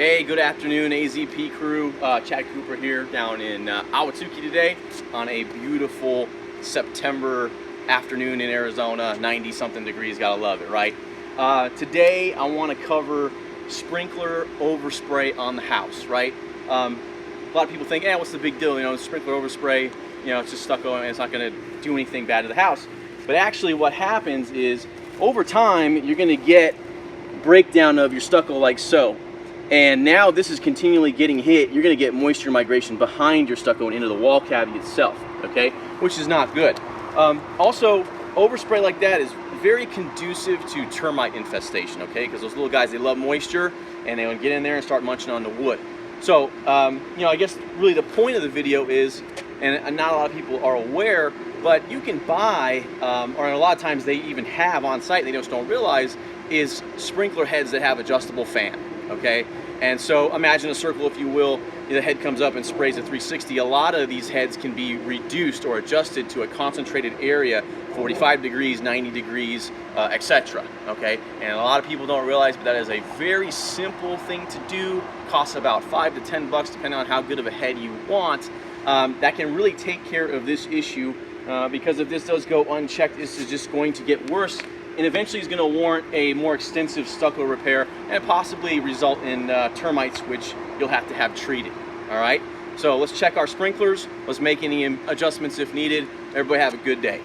Hey, good afternoon, AZP crew. Chad Cooper here down in Ahwatukee today on a beautiful September afternoon in Arizona, 90-something degrees, gotta love it, right? Today I want to cover sprinkler overspray on the house, right? A lot of people think, what's the big deal? You know, sprinkler overspray, it's just stucco and it's not gonna do anything bad to the house. But actually what happens is, over time, you're gonna get breakdown of your stucco like so. And now this is continually getting hit. You're going to get moisture migration behind your stucco and into the wall cavity itself, okay? Which is not good. Also, overspray like that is very conducive to termite infestation, okay? Because those little guys, they love moisture and they want to get in there and start munching on the wood. So, I guess really the point of the video is, and not a lot of people are aware, but you can buy, or a lot of times they even have on site, they just don't realize, is sprinkler heads that have adjustable fan. Okay, and so imagine a circle, if you will. The head comes up and sprays at 360. A lot of these heads can be reduced or adjusted to a concentrated area, 45 degrees, 90 degrees, etc. Okay, and a lot of people don't realize, but that is a very simple thing to do. Costs about $5 to $10 depending on how good of a head you want. That can really take care of this issue, because if this does go unchecked, this is just going to get worse. And eventually is going to warrant a more extensive stucco repair and possibly result in termites, which you'll have to have treated. All right, so let's check our sprinklers. Let's make any adjustments if needed. Everybody have a good day.